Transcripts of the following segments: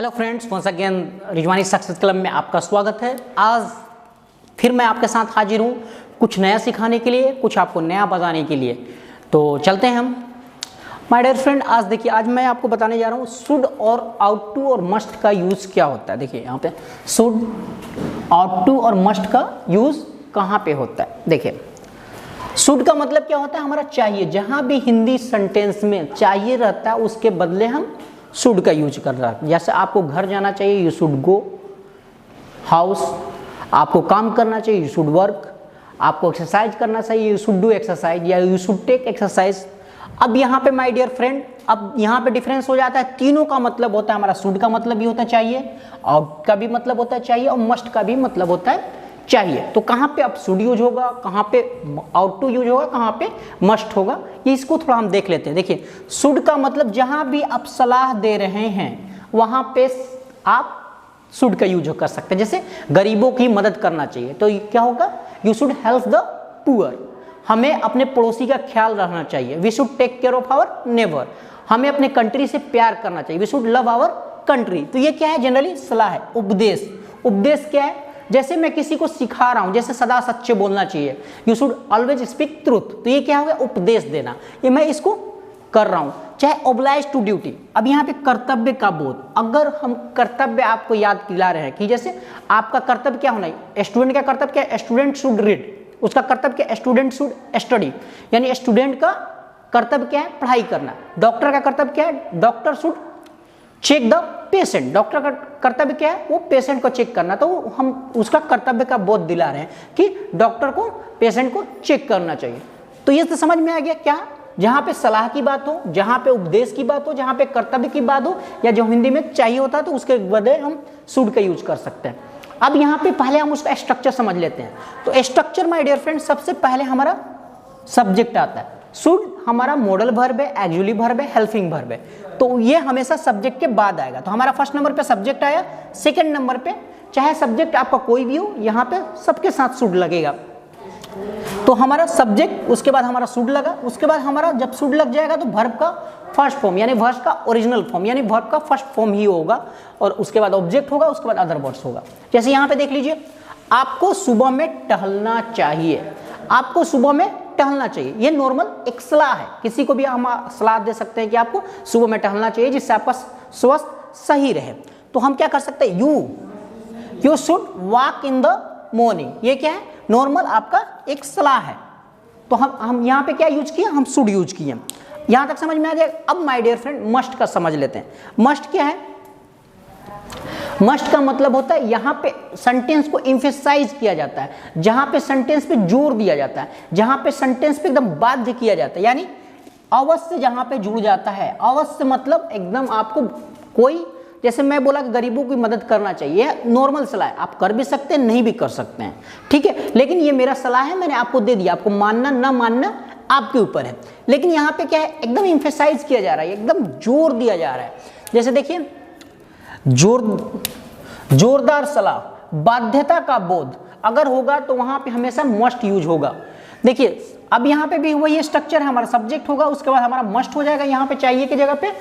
Hello friends, once again Rizwani success club में आपका स्वागत है। आज फिर मैं आपके साथ हाजिर हूँ कुछ नया सिखाने के लिए, कुछ आपको नया बताने के लिए। तो चलते हैं हम। माय डियर फ्रेंड, आज देखिए, आज मैं आपको बताने जा रहा हूँ शुड और आउट टू और मस्ट का यूज़ क्या होता है। देखिए यहाँ पे शुड, आउट टू और मस्ट का यूज़ कहाँ पे होता है। देखिए शुड का मतलब क्या होता है, हमारा चाहिए। जहाँ भी हिंदी सेंटेंस में चाहिए रहता है उसके बदले हम शुड का यूज कर रहा है। जैसे आपको घर जाना चाहिए, यू शुड गो हाउस। आपको काम करना चाहिए, यू शुड वर्क। आपको एक्सरसाइज करना चाहिए, यू शुड डू एक्सरसाइज या यू शुड टेक एक्सरसाइज। अब यहाँ पे माय डियर फ्रेंड, अब यहाँ पे डिफरेंस हो जाता है। तीनों का मतलब होता है, हमारा शुड का मतलब भी होता है चाहिए, आउट का भी मतलब होता है चाहिए, और मस्ट का भी मतलब होता है चाहिए। तो कहाँ पे अब शुड यूज होगा, कहाँ पे आउट टू यूज होगा, कहाँ पे मस्ट होगा, ये इसको थोड़ा हम देख लेते हैं। देखिए शुड का मतलब जहाँ भी आप सलाह दे रहे हैं वहाँ पे आप शुड का यूज कर सकते हैं। जैसे गरीबों की मदद करना चाहिए तो क्या होगा, you should help the poor. हमें अपने पड़ोसी का ख्याल रखना चाहिए, we should take care of our neighbour. हमें अपने कंट्री से प्यार करना चाहिए, we should love our country. तो ये क्या है, जनरली सलाह है। उपदेश, उपदेश क्या है, जैसे मैं किसी को सिखा रहा हूं, जैसे सदा सच्चे बोलना चाहिए, you should always speak truth. तो ये क्या होगा, उपदेश देना। ये मैं इसको कर रहा हूं। चाहे ओब्लाइज टू ड्यूटी, अब यहाँ पे कर्तव्य का बोध। अगर हम कर्तव्य आपको याद दिला रहे हैं कि जैसे आपका कर्तव्य क्या होना है, स्टूडेंट का कर्तव्य क्या है, स्टूडेंट शुड रीड। उसका कर्तव्य क्या है, स्टूडेंट शुड स्टडी। यानी स्टूडेंट का कर्तव्य क्या है, पढ़ाई करना। डॉक्टर का कर्तव्य क्या है, doctor should check the patient. Doctor का कर्तव्य क्या है, वो पेशेंट को चेक करना। तो हम उसका कर्तव्य का बोध दिला रहे हैं कि डॉक्टर को पेशेंट को चेक करना चाहिए। तो ये तो समझ में आ गया क्या, जहाँ पे सलाह की बात हो, जहाँ पे उपदेश की बात हो, जहाँ पे कर्तव्य की बात हो, या जो हिंदी में चाहिए होता है तो उसके बदले हम शुड का यूज कर सकते हैं। अब यहाँ पे पहले हम उसका स्ट्रक्चर समझ लेते हैं। तो स्ट्रक्चर माय डियर फ्रेंड, सबसे पहले हमारा सब्जेक्ट आता है। शुड हमारा मॉडल वर्ब है, एक्जुअली वर्ब है, हेल्पिंग वर्ब है। तो ये हमेशा सब्जेक्ट के बाद आएगा। तो हमारा फर्स्ट नंबर पे सब्जेक्ट आया, सेकंड नंबर पे चाहे सब्जेक्ट आपका कोई भी हो, यहाँ पे सबके साथ शुड लगेगा। तो हमारा सब्जेक्ट, उसके बाद हमारा शुड लगा, उसके बाद हमारा जब शुड लग जाएगा तो वर्ब का फर्स्ट फॉर्म यानी वर्ब का ओरिजिनल फॉर्म यानी वर्ब का फर्स्ट फॉर्म ही होगा, और उसके बाद ऑब्जेक्ट होगा, उसके बाद अदर वर्ड्स होगा। जैसे यहाँ पे देख लीजिए, आपको सुबह में टहलना चाहिए। आपको सुबह में टहलना चाहिए, ये नॉर्मल एक सलाह है। किसी को भी हम सलाह दे सकते हैं कि आपको सुबह में टहलना चाहिए जिससे आपका स्वास्थ्य सही रहे। तो हम क्या कर सकते हैं, you should walk in the morning. ये क्या है, नॉर्मल आपका एक सलाह है। तो हम यहाँ पे क्या यूज किए, हम शुड यूज किए। यहाँ तक समझ में आ जाएगा। अब माय डियर फ्रेंड मस्ट का समझ लेते हैं। मस्ट क्या है, मस्ट का मतलब होता है यहाँ पे सेंटेंस को एम्फेसाइज किया जाता है, जहां पे सेंटेंस पे जोर दिया जाता है, जहां पे सेंटेंस पे एकदम बाध्य किया जाता है, यानी अवश्य जहां पे जुड़ जाता है। अवश्य मतलब एकदम आपको कोई, जैसे मैं बोला कि गरीबों की मदद करना चाहिए, नॉर्मल सलाह है, आप कर भी सकते हैं, नहीं भी कर सकते हैं, ठीक है। लेकिन ये मेरा सलाह है, मैंने आपको दे दिया, आपको मानना ना मानना आपके ऊपर है। लेकिन यहाँ पे क्या है, एकदम एम्फेसाइज किया जा रहा है, एकदम जोर दिया जा रहा है। जैसे देखिए, जोरदार सलाह, बाध्यता का बोध अगर होगा तो वहां पे हमेशा मस्ट यूज होगा। देखिए अब यहाँ पे भी वही स्ट्रक्चर है, हमारा सब्जेक्ट होगा, उसके बाद हमारा मस्ट हो जाएगा। यहाँ पे चाहिए की जगह पे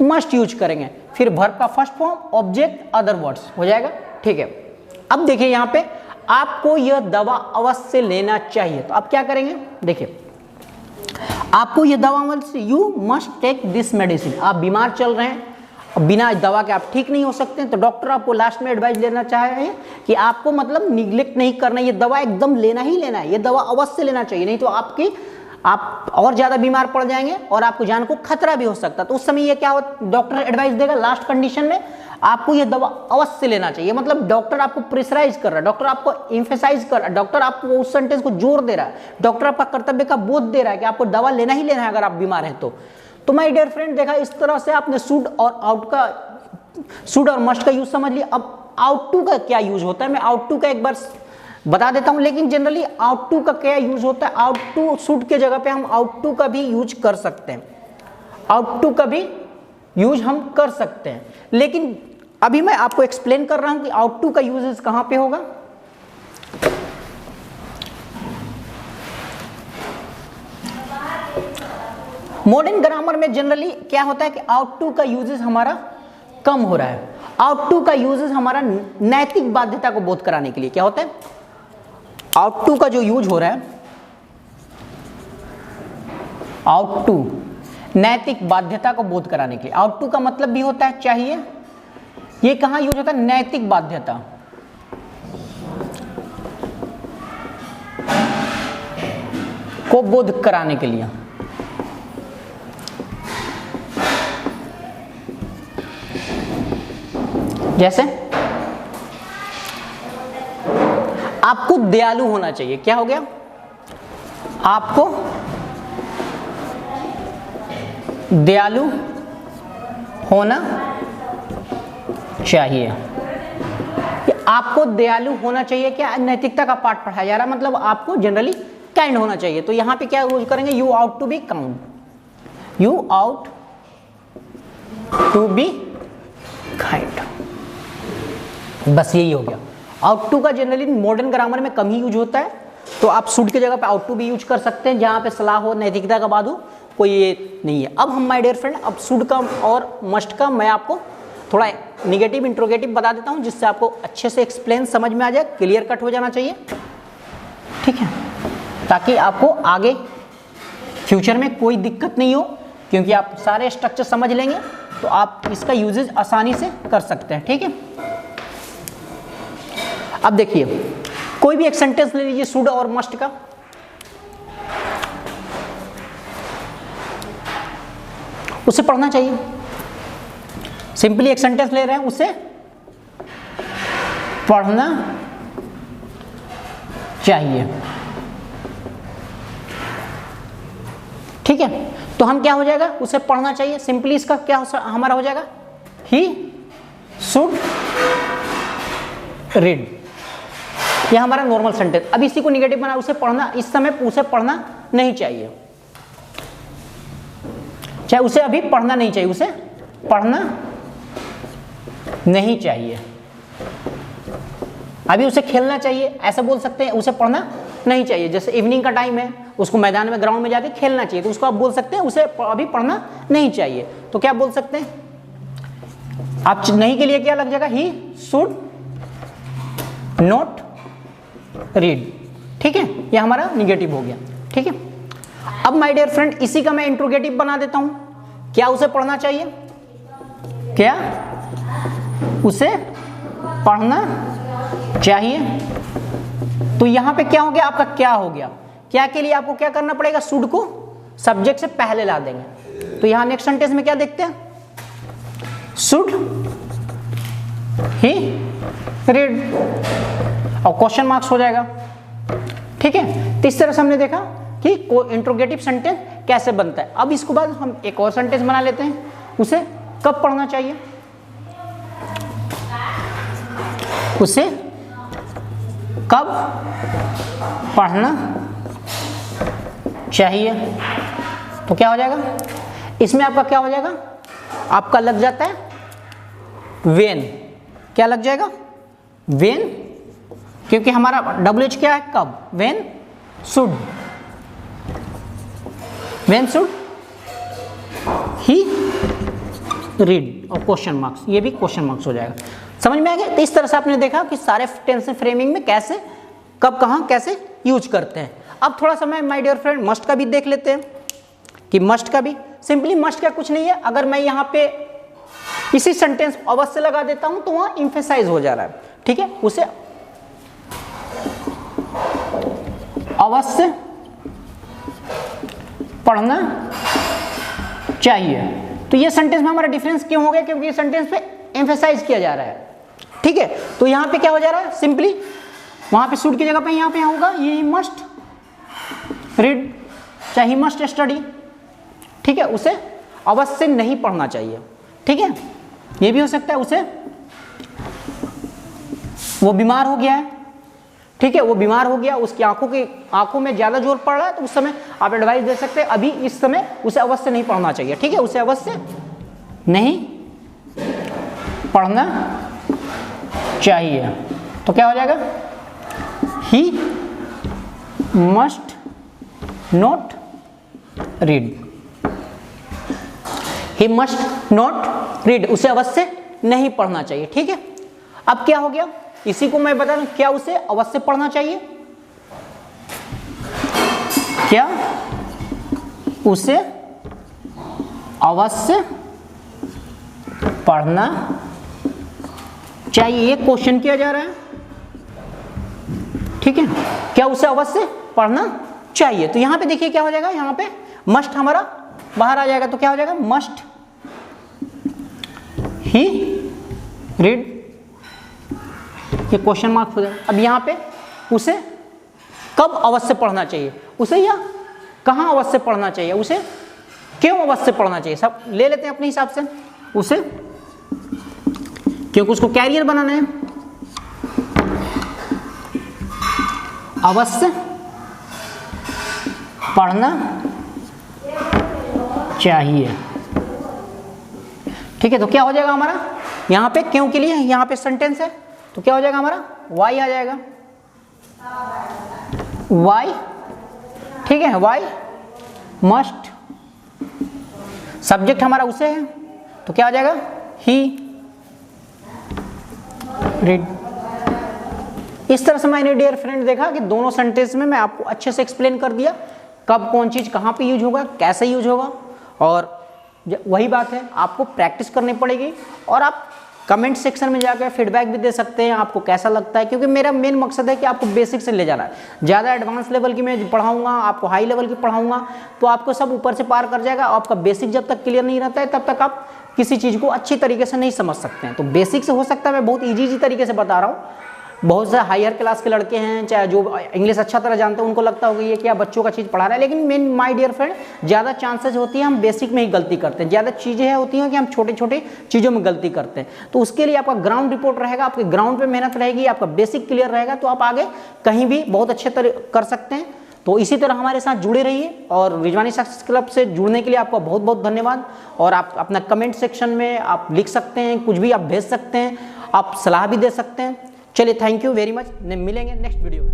मस्ट यूज करेंगे, फिर वर्ब का first form, object, other words हो जाएगा, ठीक है। अब देखिए यहाँ पे आपको यह दवा अवश्य लेना चाहिए, तो आप क्या करेंगे, देखिए आपको यह दवा अवश्य, you must take this medicine. आप बीमार चल रहे हैं, बिना दवा के आप ठीक नहीं हो सकते हैं, तो डॉक्टर आपको लास्ट में एडवाइस लेना चाहे कि आपको मतलब निग्लेक्ट नहीं करना, ये दवा एकदम लेना ही लेना है, ये दवा अवश्य लेना चाहिए, नहीं तो आप और ज्यादा बीमार पड़ जाएंगे और आपको जान को खतरा भी हो सकता है। तो उस समय ये क्या हो, डॉक्टर एडवाइस देगा लास्ट कंडीशन में, आपको ये दवा अवश्य लेना चाहिए। मतलब डॉक्टर आपको प्रेशराइज कर रहा है, डॉक्टर आपको एम्फेसाइज कर रहा है, डॉक्टर आपको उस सेंटेंस को जोर दे रहा है, डॉक्टर आपका कर्तव्य का बोध दे रहा है कि आपको दवा लेना ही लेना है अगर आप बीमार हैं तो माय डियर फ्रेंड, देखा इस तरह से आपने शुड और आउट का, शुड और मस्ट का यूज समझ लिया। अब आउट टू का क्या यूज होता है, मैं आउट टू का एक बार बता देता हूं। लेकिन जनरली आउट टू का क्या यूज होता है, आउट टू शुड के जगह पे हम आउट टू का भी यूज कर सकते हैं, आउट टू का भी यूज हम कर सकते हैं। लेकिन अभी मैं आपको एक्सप्लेन कर रहा हूं कि आउट टू का यूज कहां पे होगा। मॉडर्न ग्रामर में जनरली क्या होता है कि आउट टू का यूजेस हमारा कम हो रहा है। आउट टू का यूज हमारा नैतिक बाध्यता को बोध कराने के लिए। क्या होता है? आउट टू का जो यूज हो रहा है, आउट टू नैतिक बाध्यता को बोध कराने के लिए। आउट टू का मतलब भी होता है चाहिए। ये कहां यूज होता है? नैतिक बाध्यता को बोध कराने के लिए। जैसे आपको दयालु होना चाहिए। क्या हो गया? आपको दयालु होना चाहिए। आपको दयालु होना चाहिए, क्या नैतिकता का पाठ पढ़ाया जा रहा है, मतलब आपको जनरली काइंड होना चाहिए। तो यहां पे क्या यूज करेंगे? You ought to be kind. You ought to be kind. बस यही हो गया। आउट टू का जनरली मॉडर्न ग्रामर में कम ही यूज होता है, तो आप शुड की जगह पे आउट टू भी यूज कर सकते हैं, जहां पे सलाह हो, नैतिकता का बाद हो, कोई ये नहीं है। अब हम माय डियर फ्रेंड, अब शुड का और मस्ट का मैं आपको थोड़ा निगेटिव इंट्रोगेटिव बता देता हूं, जिससे आपको अच्छे से एक्सप्लेन समझ में आ जाए, क्लियर कट हो जाना चाहिए, ठीक है, ताकि आपको आगे फ्यूचर में कोई दिक्कत नहीं हो, क्योंकि आप सारे स्ट्रक्चर समझ लेंगे तो आप इसका यूजेज आसानी से कर सकते हैं, ठीक है। अब देखिए, कोई भी एक सेंटेंस ले लीजिए शुड और मस्ट का। उसे पढ़ना चाहिए। सिंपली एक सेंटेंस ले रहे हैं, उसे पढ़ना चाहिए, ठीक है। तो हम क्या हो जाएगा? उसे पढ़ना चाहिए। सिंपली इसका क्या हमारा हो जाएगा? He should read. यह हमारा नॉर्मल सेंटेंस। अब इसी को निगेटिव बना, उसे पढ़ना, इस समय उसे पढ़ना नहीं चाहिए, चाहे उसे अभी पढ़ना नहीं चाहिए, उसे पढ़ना नहीं चाहिए। अभी उसे खेलना चाहिए, ऐसा बोल सकते हैं, उसे पढ़ना नहीं चाहिए। जैसे इवनिंग का टाइम है, उसको मैदान में, ग्राउंड में जाके खेलना चाहिए, तो उसको आप बोल सकते हैं उसे अभी पढ़ना नहीं चाहिए। तो क्या बोल सकते हैं आप? नहीं के लिए क्या लग जाएगा? ही शुड नॉट रीड, ठीक है। यह हमारा निगेटिव हो गया, ठीक है। अब माय डियर फ्रेंड, इसी का मैं इंट्रोगेटिव बना देता हूं। क्या उसे पढ़ना चाहिए? क्या उसे पढ़ना चाहिए? तो यहां पे क्या हो गया? आपका क्या हो गया? क्या के लिए आपको क्या करना पड़ेगा? शुड को सब्जेक्ट से पहले ला देंगे। तो यहां नेक्स्ट सेंटेंस में क्या देखते हैं? शुड ही रीड, और क्वेश्चन मार्क्स हो जाएगा, ठीक है। तो इस तरह से हमने देखा कि इंट्रोगेटिव सेंटेंस कैसे बनता है। अब इसके बाद हम एक और सेंटेंस बना लेते हैं, उसे कब पढ़ना चाहिए? उसे कब पढ़ना चाहिए? तो क्या हो जाएगा इसमें? आपका क्या हो जाएगा? आपका लग जाता है वेन। क्या लग जाएगा? वेन, क्योंकि हमारा WH क्या है? कब। When should, when should he read, और क्वेश्चन मार्क्स, ये भी क्वेश्चन मार्क्स हो जाएगा। समझ में आ गया? तो इस तरह से आपने देखा कि सारे टेंस फ्रेमिंग में कैसे, कब, कहां, कैसे यूज करते हैं। अब थोड़ा सा मैं माय डियर फ्रेंड मस्ट का भी देख लेते हैं कि मस्ट का भी सिंपली मस्ट का कुछ नहीं है। अगर मैं यहां पे इसी सेंटेंस अवश्य लगा देता हूं तो वहां इंफेसाइज हो जा रहा है, ठीक है। उसे अवश्य पढ़ना चाहिए। तो ये सेंटेंस में हमारा डिफरेंस क्यों हो गया? क्योंकि ये सेंटेंस पे एम्फेसाइज किया जा रहा है, ठीक है। तो यहां पे क्या हो जा रहा है? सिंपली वहां पे शुड की जगह पे यहां पे होगा ये मस्ट रीड, चाहे मस्ट स्टडी, ठीक है। उसे अवश्य नहीं पढ़ना चाहिए, ठीक है। ये भी हो सकता है उसे, वो बीमार हो गया है, ठीक है, वो बीमार हो गया, उसकी आंखों में ज्यादा जोर पड़ रहा है, तो उस समय आप एडवाइस दे सकते हैं अभी इस समय उसे अवश्य नहीं पढ़ना चाहिए, ठीक है। उसे अवश्य नहीं पढ़ना चाहिए। तो क्या हो जाएगा? He must not read, he must not read, उसे अवश्य नहीं पढ़ना चाहिए। ठीक है, अब क्या हो गया, इसी को मैं बता दूं, क्या उसे अवश्य पढ़ना चाहिए, क्या उसे अवश्य पढ़ना चाहिए, ये क्वेश्चन किया जा रहा है। ठीक है, क्या उसे अवश्य पढ़ना चाहिए। तो यहां पे देखिए क्या हो जाएगा, यहां पे मस्ट हमारा बाहर आ जाएगा, तो क्या हो जाएगा, मस्ट ही रीड, ये क्वेश्चन मार्क हो जाएगा। अब यहां पे उसे कब अवश्य पढ़ना चाहिए, उसे या कहां अवश्य पढ़ना चाहिए, उसे क्यों अवश्य पढ़ना चाहिए, सब ले लेते हैं अपने हिसाब से। उसे क्योंकि उसको कैरियर बनाना है, अवश्य पढ़ना चाहिए। ठीक है, तो क्या हो जाएगा हमारा, यहां पे क्यों के लिए यहां पे सेंटेंस है, तो क्या हो जाएगा हमारा, वाई आ जाएगा, वाई। ठीक है, वाई मस्ट, सब्जेक्ट हमारा उसे है, तो क्या हो जाएगा, ही रीड। इस तरह से मैंने डियर फ्रेंड देखा कि दोनों सेंटेंस में मैं आपको अच्छे से एक्सप्लेन कर दिया कब कौन चीज़ कहाँ पे यूज होगा, कैसे यूज होगा। और वही बात है, आपको प्रैक्टिस करनी पड़ेगी और आप कमेंट सेक्शन में जाकर फीडबैक भी दे सकते हैं आपको कैसा लगता है, क्योंकि मेरा मेन मकसद है कि आपको बेसिक से ले जाना है। ज़्यादा एडवांस लेवल की मैं पढ़ाऊंगा, आपको हाई लेवल की पढ़ाऊंगा तो आपको सब ऊपर से पार कर जाएगा। आपका बेसिक जब तक क्लियर नहीं रहता है तब तक आप किसी चीज़ को अच्छी तरीके से नहीं समझ सकते हैं। तो बेसिक से हो सकता है मैं बहुत ईजी तरीके से बता रहा हूँ, बहुत से हायर क्लास के लड़के हैं चाहे जो इंग्लिश अच्छा तरह जानते हैं उनको लगता होगा ये क्या बच्चों का चीज़ पढ़ा रहा है, लेकिन मेन माय डियर फ्रेंड ज़्यादा चांसेस होती है हम बेसिक में ही गलती करते हैं, ज़्यादा चीज़ें होती हैं कि हम छोटे छोटे चीज़ों में गलती करते हैं। तो उसके लिए आपका ग्राउंड रिपोर्ट रहेगा, आपके ग्राउंड पे मेहनत रहेगी, आपका बेसिक क्लियर रहेगा तो आप आगे कहीं भी बहुत अच्छे तरह कर सकते हैं। तो इसी तरह हमारे साथ जुड़े रहिए और रिजवानी सक्सेस क्लब से जुड़ने के लिए आपका बहुत बहुत धन्यवाद। और आप अपना कमेंट सेक्शन में आप लिख सकते हैं, कुछ भी आप भेज सकते हैं, आप सलाह भी दे सकते हैं। चलिए, थैंक यू वेरी मच, मिलेंगे नेक्स्ट वीडियो में।